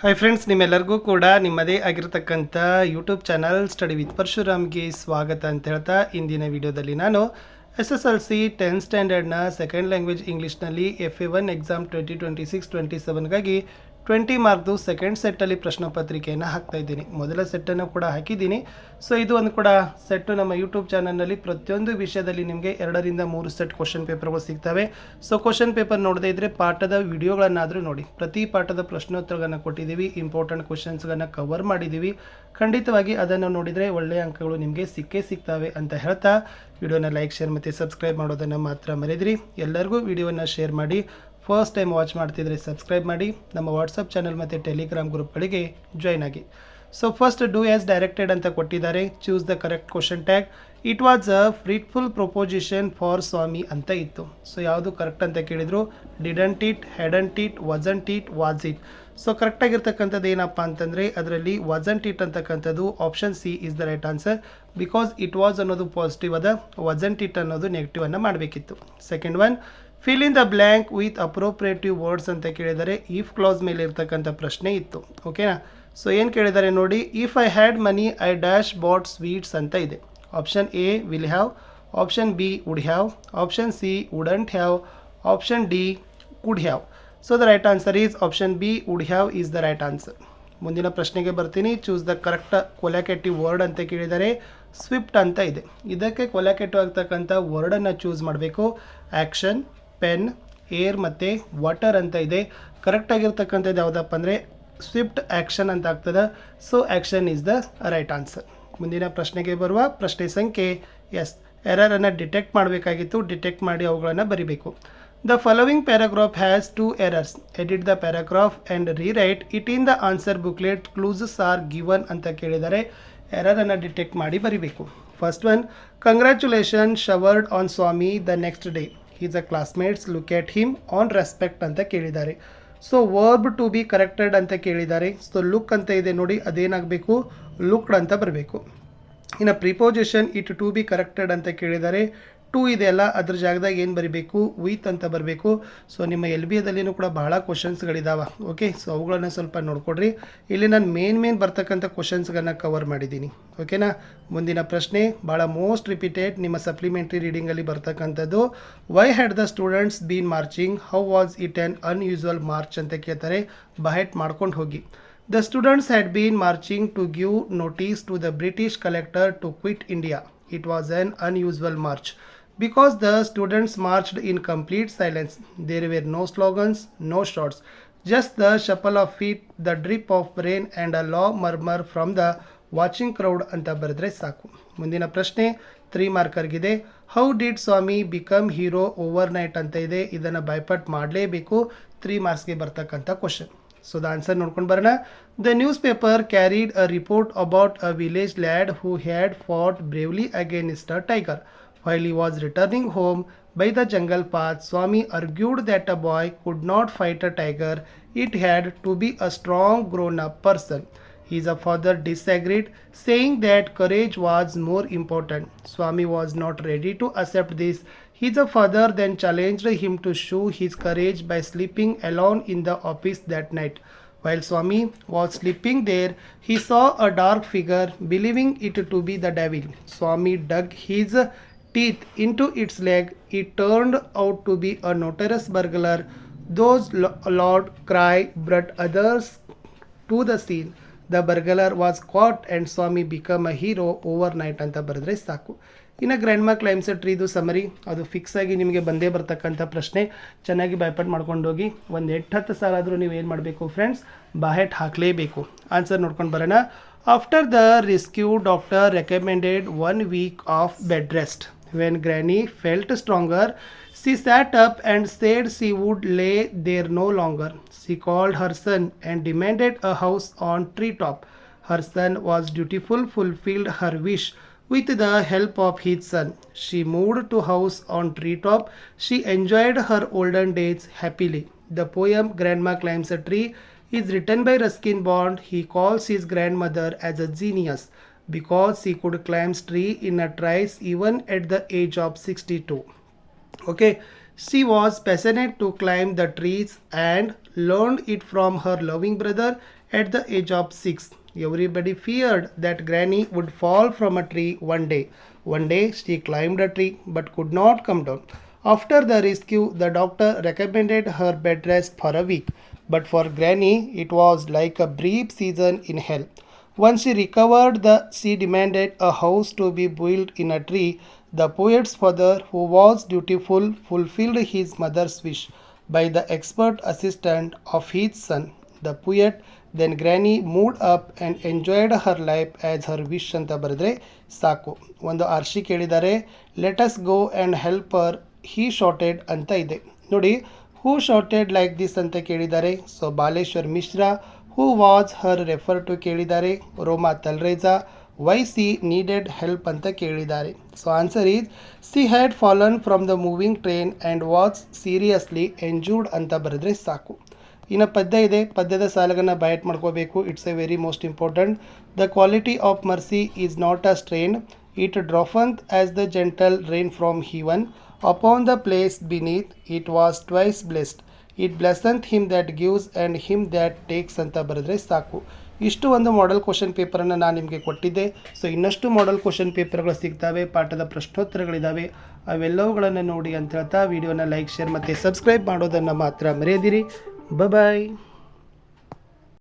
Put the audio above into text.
Hi friends, ನಿಮ್ಮೆಲ್ಲರಿಗೂ ಕೂಡ ನಿಮ್ಮದೇ ಆಗಿರತಕ್ಕಂಥ ಯೂಟ್ಯೂಬ್ ಚಾನಲ್ ಸ್ಟಡಿ ವಿತ್ ಪರಶುರಾಮ್ಗೆ ಸ್ವಾಗತ ಅಂತ ಹೇಳ್ತಾ ಇಂದಿನ ವಿಡಿಯೋದಲ್ಲಿ ನಾನು SSLC 10th ಸ್ಟ್ಯಾಂಡರ್ಡ್ನ ಸೆಕೆಂಡ್ ಲ್ಯಾಂಗ್ವೇಜ್ ಇಂಗ್ಲೀಷ್ನಲ್ಲಿ FA1 ಎಕ್ಸಾಮ್ 2026-27ಗಾಗಿ 20 ಮಾರ್ಕ್ದು ಸೆಕೆಂಡ್ ಸೆಟ್ಟಲ್ಲಿ ಪ್ರಶ್ನೆ ಪತ್ರಿಕೆಯನ್ನು ಹಾಕ್ತಾ ಇದ್ದೀನಿ. ಮೊದಲ ಸೆಟ್ಟನ್ನು ಕೂಡ ಹಾಕಿದ್ದೀನಿ. ಸೊ ಇದು ಒಂದು ಕೂಡ ಸೆಟ್ಟು ನಮ್ಮ ಯೂಟ್ಯೂಬ್ ಚಾನಲ್ನಲ್ಲಿ ಪ್ರತಿಯೊಂದು ವಿಷಯದಲ್ಲಿ ನಿಮಗೆ 2 ರಿಂದ 3 ಸೆಟ್ ಕ್ವಶನ್ ಪೇಪರ್ಗಳು ಸಿಗ್ತವೆ. ಸೊ ಕ್ವಶನ್ ಪೇಪರ್ ನೋಡದೇ ಇದ್ದರೆ ಪಾಠದ ವಿಡಿಯೋಗಳನ್ನಾದರೂ ನೋಡಿ. ಪ್ರತಿ ಪಾಠದ ಪ್ರಶ್ನೋತ್ತರಗಳನ್ನು ಕೊಟ್ಟಿದ್ದೀವಿ, ಇಂಪಾರ್ಟೆಂಟ್ ಕ್ವಶನ್ಸ್ಗಳನ್ನು ಕವರ್ ಮಾಡಿದ್ದೀವಿ. ಖಂಡಿತವಾಗಿ ಅದನ್ನು ನೋಡಿದರೆ ಒಳ್ಳೆಯ ಅಂಕಗಳು ನಿಮಗೆ ಸಿಗ್ತವೆ ಅಂತ ಹೇಳ್ತಾ ವಿಡಿಯೋನ ಲೈಕ್, ಶೇರ್ ಮತ್ತು ಸಬ್ಸ್ಕ್ರೈಬ್ ಮಾಡೋದನ್ನು ಮಾತ್ರ ಮರೆದಿರಿ. ಎಲ್ಲರಿಗೂ ವಿಡಿಯೋವನ್ನು ಶೇರ್ ಮಾಡಿ. ಫಸ್ಟ್ ಟೈಮ್ ವಾಚ್ ಮಾಡ್ತಿದ್ರೆ ಸಬ್ಸ್ಕ್ರೈಬ್ ಮಾಡಿ. ನಮ್ಮ ವಾಟ್ಸಪ್ ಚಾನಲ್ ಮತ್ತು ಟೆಲಿಗ್ರಾಮ್ ಗ್ರೂಪ್ಗಳಿಗೆ ಜಾಯ್ನ್ ಆಗಿ. So first do as directed ಅಂತ ಕೊಟ್ಟಿದ್ದಾರೆ. Choose the correct question tag. It was a fruitful proposition for Swami ಅಂತ ಇತ್ತು. ಸೊ ಯಾವುದು ಕರೆಕ್ಟ್ ಅಂತ ಕೇಳಿದರು. Didn't it, hadn't it, wasn't it, was it. So ಕರೆಕ್ಟಾಗಿರ್ತಕ್ಕಂಥದ್ದು ಏನಪ್ಪ ಅಂತಂದರೆ ಅದರಲ್ಲಿ ವಾಸಂಟ್ ಇಟ್ ಅಂತಕ್ಕಂಥದ್ದು option C is the right answer. Because it was ಅನ್ನೋದು ಪಾಸಿಟಿವ್ ಅದ, ವಾಸಂಟ್ ಇಟ್ ಅನ್ನೋದು ನೆಗೆಟಿವನ್ನು ಮಾಡಬೇಕಿತ್ತು. Second one, fill in the blank with appropriative words ಅಂತ ಕೇಳಿದರೆ ಇಫ್ ಕ್ಲಾಸ್ ಮೇಲೆ ಇರ್ತಕ್ಕಂಥ ಪ್ರಶ್ನೆ ಇತ್ತು. ಓಕೆನಾ. ಸೊ ಏನು ಕೇಳಿದ್ದಾರೆ ನೋಡಿ. If I had money I dash bought sweets ಅಂತ ಇದೆ. Option A will have, option B would have, option C wouldn't have, option D could have. So the right answer is option B would have is the right answer. ಮುಂದಿನ ಪ್ರಶ್ನೆಗೆ ಬರ್ತೀನಿ. Choose the correct collocative word ಅಂತ ಕೇಳಿದರೆ swift ಅಂತ ಇದೆ. ಇದಕ್ಕೆ collocative ಆಗ್ತಕ್ಕಂಥ ವರ್ಡನ್ನು ಚೂಸ್ ಮಾಡಬೇಕು. ಆ್ಯಕ್ಷನ್, ಪೆನ್, ಏರ್ ಮತ್ತು ವಾಟರ್ ಅಂತ ಇದೆ. ಕರೆಕ್ಟಾಗಿರ್ತಕ್ಕಂಥದ್ದು ಯಾವುದಪ್ಪ ಅಂದರೆ ಸ್ವಿಫ್ಟ್ ಆ್ಯಕ್ಷನ್ ಅಂತ ಆಗ್ತದೆ. So action is the right answer. ಮುಂದಿನ ಪ್ರಶ್ನೆಗೆ ಬರುವ ಪ್ರಶ್ನೆ ಸಂಖ್ಯೆ ಎಸ್. ಎರರನ್ನು ಡಿಟೆಕ್ಟ್ ಮಾಡಬೇಕಾಗಿತ್ತು. ಡಿಟೆಕ್ಟ್ ಮಾಡಿ ಅವುಗಳನ್ನು ಬರಿಬೇಕು. The following paragraph has 2 errors. Edit the paragraph and rewrite it in the answer booklet. Clues are given ಅಂತ ಕೇಳಿದರೆ ಎರರನ್ನು ಡಿಟೆಕ್ಟ್ ಮಾಡಿ ಬರಿಬೇಕು. First one, congratulation showered on Swami the next day. He's a classmates look at him on respect ಅಂತ ಕೇಳಿದ್ದಾರೆ. So verb to be corrected ಅಂತ ಕೇಳಿದ್ದಾರೆ. So look ಅಂತ ಇದೆ ನೋಡಿ, ಅದೇನಾಗಬೇಕು, ಲುಕ್ಡ್ ಅಂತ ಬರಬೇಕು. ಇನ್ನು preposition it to be corrected ಅಂತ ಕೇಳಿದ್ದಾರೆ. ಟು ಇದೆಯಲ್ಲ, ಅದ್ರ ಜಾಗದಾಗ ಏನು ಬರೀಬೇಕು, ವಿತ್ ಅಂತ ಬರಬೇಕು. ಸೊ ನಿಮ್ಮ LBAದಲ್ಲಿನೂ ಕೂಡ ಬಹಳ ಕ್ವಶನ್ಸ್ಗಳಿದ್ದಾವೆ. ಓಕೆ, ಸೊ ಅವುಗಳನ್ನ ಸ್ವಲ್ಪ ನೋಡ್ಕೊಡ್ರಿ. ಇಲ್ಲಿ ನಾನು ಮೇನ್ ಬರ್ತಕ್ಕಂಥ ಕ್ವಶನ್ಸ್ಗಳನ್ನ ಕವರ್ ಮಾಡಿದ್ದೀನಿ. ಓಕೆನಾ. ಮುಂದಿನ ಪ್ರಶ್ನೆ ಭಾಳ ಮೋಸ್ಟ್ ರಿಪೀಟೆಡ್ ನಿಮ್ಮ ಸಪ್ಲಿಮೆಂಟ್ರಿ ರೀಡಿಂಗಲ್ಲಿ ಬರ್ತಕ್ಕಂಥದ್ದು. Why had the students been marching, how was it an unusual march ಅಂತ ಕೇಳ್ತಾರೆ. ಬಹೆಟ್ ಮಾಡ್ಕೊಂಡು ಹೋಗಿ. The students had been marching to give notice to the British collector to quit India. It was an unusual march. Because the students marched in complete silence, there were no slogans, no shots, just the shuffle of feet, the drip of rain and a low murmur from the watching crowd ಅಂತ ಬರೆದ್ರೆ ಸಾಕು. ಮುಂದಿನ ಪ್ರಶ್ನೆ 3 ಮಾರ್ಕರ್ಗಿದೆ. How did Swami become hero overnight ಅಂತ ಇದೆ. ಇದನ್ನು ಬೈಪಟ್ ಮಾಡಲೇಬೇಕು. 3 ಮಾರ್ಕ್ಸ್ಗೆ ಬರ್ತಕ್ಕಂಥ ಕ್ವಶನ್. ಸೊ ದ ಆನ್ಸರ್ ನೋಡ್ಕೊಂಡು ಬರೋಣ. The newspaper carried a report about a village lad who had fought bravely against a tiger. While he was returning home by the jungle path, Swami argued that a boy could not fight a tiger. It had to be a strong grown-up person. His father disagreed, saying that courage was more important. Swami was not ready to accept this. His father then challenged him to show his courage by sleeping alone in the office that night. While Swami was sleeping there, he saw a dark figure, believing it to be the devil. Swami dug his teeth into its leg. It turned out to be a notorious burglar. Those loud cry brought others to the scene. The burglar was caught and Swami became a hero overnight ಅಂತ ಬರೆದ್ರೆ ಸಾಕು. ಇನ್ನು grand mark climbs ಟ್ರೀದು summary ಅದು fix ಆಗಿ ನಿಮಗೆ ಬಂದೇ ಬರ್ತಕ್ಕಂಥ ಪ್ರಶ್ನೆ. ಚೆನ್ನಾಗಿ ಬೈಪಟ್ ಮಾಡ್ಕೊಂಡು ಹೋಗಿ. ಒಂದು 8-10 ಸಾಲ ಆದರೂ ನೀವು ಏನು ಮಾಡಬೇಕು ಫ್ರೆಂಡ್ಸ್, ಬಾಹೆಟ್ ಹಾಕಲೇಬೇಕು. ಆನ್ಸರ್ ನೋಡ್ಕೊಂಡು ಬರೋಣ. After the rescue doctor recommended 1 week of bed rest. When Granny felt stronger, she sat up and said she would lay there no longer. She called her son and demanded a house on treetop. Her son was dutiful, fulfilled her wish. With the help of his son, she moved to house on treetop. She enjoyed her olden days happily. The poem Grandma Climbs a Tree is written by Ruskin Bond. He calls his grandmother as a genius because she could climb tree in a trice even at the age of 62. Okay, she was passionate to climb the trees and learned it from her loving brother at the age of 6. Everybody feared that Granny would fall from a tree one day. One day she climbed a tree but could not come down. After the rescue, the doctor recommended her bed rest for a week. But for Granny, it was like a brief season in hell. Once she recovered, she demanded a house to be built in a tree. The poet's father, who was dutiful, fulfilled his mother's wish by the expert assistance of his son. The poet, then Granny moved up and enjoyed her life as her wish ಅಂತ ಬರೆದ್ರೆ ಸಾಕು. ಒಂದು ಆರ್ಷಿ ಕೇಳಿದ್ದಾರೆ, let us go and help her he shouted ಅಂತ ಇದೆ ನೋಡಿ. Who shouted like this ಅಂತ ಕೇಳಿದ್ದಾರೆ. So Baleshwar Mishra. Who was her refer to ಕೇಳಿದ್ದಾರೆ. Roma Talreja. Why she needed help ಅಂತ ಕೇಳಿದ್ದಾರೆ. So answer is she had fallen from the moving train and was seriously injured ಅಂತ ಬರೆದ್ರೆ ಸಾಕು. ಇನ್ನು ಪದ್ಯ ಇದೆ, ಪದ್ಯದ ಸಾಲಗಳನ್ನು ಬೈಟ್ ಮಾಡ್ಕೋಬೇಕು. It's a very most important. The quality of mercy is not a strain, it droppeth as the gentle rain from heaven upon the place beneath it was twice blessed, it blesseth him that gives and him that takes ಅಂತ ಬರೆದ್ರೆ ಸಾಕು. ಇಷ್ಟು ಒಂದು model question ಪೇಪರನ್ನು ನಾನು ನಿಮಗೆ ಕೊಟ್ಟಿದ್ದೆ. So ಇನ್ನಷ್ಟು model question ಪೇಪರ್ಗಳು ಸಿಗ್ತವೆ, ಪಾಠದ ಪ್ರಶ್ನೋತ್ತರಗಳಿದ್ದಾವೆ. ಅವೆಲ್ಲವುಗಳನ್ನು ನೋಡಿ ಅಂತ ಹೇಳ್ತಾ ವಿಡಿಯೋನ ಲೈಕ್, ಶೇರ್ ಮತ್ತು ಸಬ್ಸ್ಕ್ರೈಬ್ ಮಾಡೋದನ್ನು ಮಾತ್ರ ಮರೆಯದಿರಿ. ಬಾಯ್.